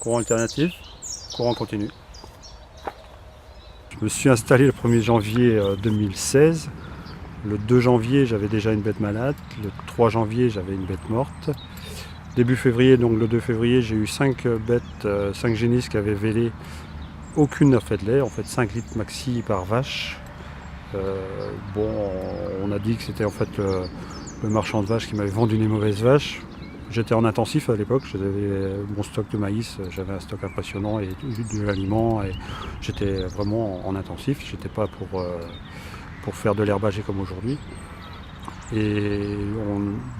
courant alternatif, courant continu. Je me suis installé le 1er janvier 2016. Le 2 janvier, j'avais déjà une bête malade. Le 3 janvier, j'avais une bête morte. Début février, donc le 2 février, j'ai eu 5 bêtes, 5 génisses qui avaient vélé. Aucune n'a fait de lait, en fait 5 litres maxi par vache. On a dit que c'était en fait le marchand de vaches qui m'avait vendu des mauvaises vaches. J'étais en intensif à l'époque, j'avais mon stock de maïs, j'avais un stock impressionnant et de l'aliment et j'étais vraiment en intensif, j'étais pas pour faire de l'herbager comme aujourd'hui. Et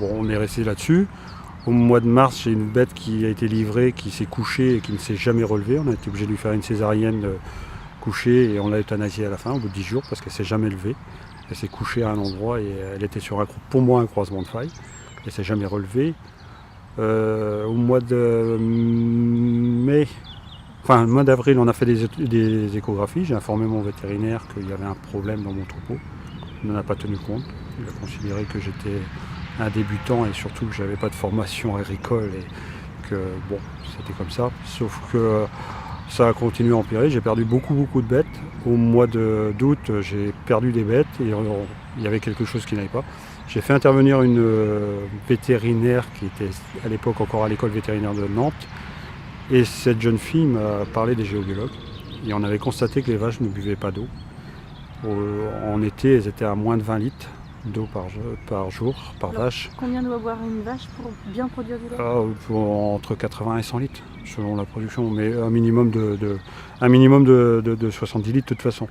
on est resté là-dessus. Au mois de mars, j'ai une bête qui a été livrée, qui s'est couchée et qui ne s'est jamais relevée. On a été obligé de lui faire une césarienne couchée et on l'a euthanasiée à la fin, au bout de 10 jours, parce qu'elle ne s'est jamais levée. Elle s'est couchée à un endroit et elle était sur pour moi un croisement de faille. Elle ne s'est jamais relevée. Au mois de mai, le mois d'avril, on a fait des échographies. J'ai informé mon vétérinaire qu'il y avait un problème dans mon troupeau. Il n'en a pas tenu compte. Il a considéré que j'étais un débutant et surtout que j'avais pas de formation agricole et que c'était comme ça. Sauf que ça a continué à empirer. J'ai perdu beaucoup de bêtes. Au mois d'août, j'ai perdu des bêtes et il y avait quelque chose qui n'allait pas. J'ai fait intervenir une vétérinaire qui était à l'époque encore à l'école vétérinaire de Nantes. Et cette jeune fille m'a parlé des géobiologues. Et on avait constaté que les vaches ne buvaient pas d'eau. En été, elles étaient à moins de 20 litres d'eau par jour, par vache. Combien doit boire une vache pour bien produire du lait? Entre 80 et 100 litres, selon la production, mais un minimum de 70 litres de toute façon.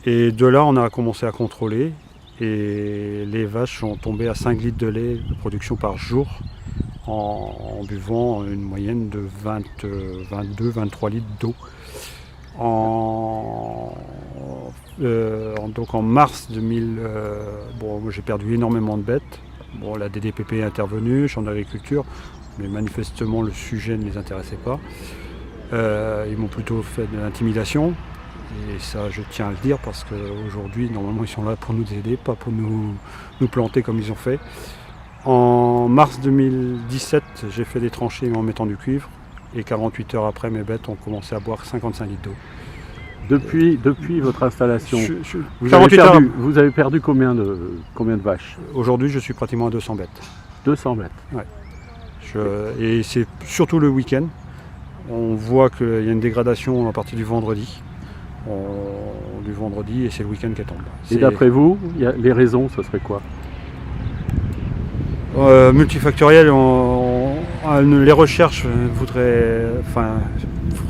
Et de là, on a commencé à contrôler. Et les vaches sont tombées à 5 litres de lait de production par jour en buvant une moyenne de 22-23 litres d'eau. Donc en mars 2000, j'ai perdu énormément de bêtes. La DDPP est intervenue, champ d'agriculture, mais manifestement le sujet ne les intéressait pas. Ils m'ont plutôt fait de l'intimidation. Et ça, je tiens à le dire parce qu'aujourd'hui, normalement, ils sont là pour nous aider, pas pour nous planter comme ils ont fait. En mars 2017, j'ai fait des tranchées en mettant du cuivre. Et 48 heures après, mes bêtes ont commencé à boire 55 litres d'eau. Depuis votre installation, vous avez perdu combien de vaches? Aujourd'hui, je suis pratiquement à 200 bêtes. 200 bêtes. Ouais. Et c'est surtout le week-end. On voit qu'il y a une dégradation à partir du vendredi. Et c'est le week-end qui tombe. Et d'après vous, les raisons, ce serait quoi? Multifactoriel, les recherches feraient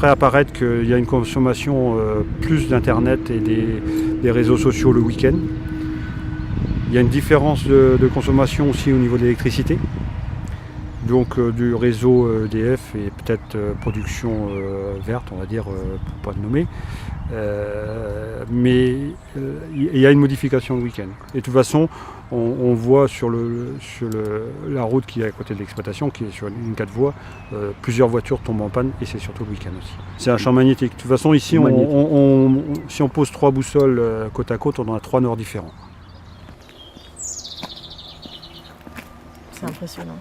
apparaître qu'il y a une consommation plus d'internet et des réseaux sociaux le week-end. Il y a une différence de consommation aussi au niveau de l'électricité, donc du réseau EDF et peut-être production verte, on va dire, pour pas le nommer. Mais il y a une modification le week-end. Et de toute façon, on voit sur la route qui est à côté de l'exploitation, qui est sur une 4 voies, plusieurs voitures tombent en panne et c'est surtout le week-end aussi. C'est un champ magnétique. De toute façon, ici, si on pose 3 boussoles côte à côte, on en a 3 nord différents. C'est impressionnant.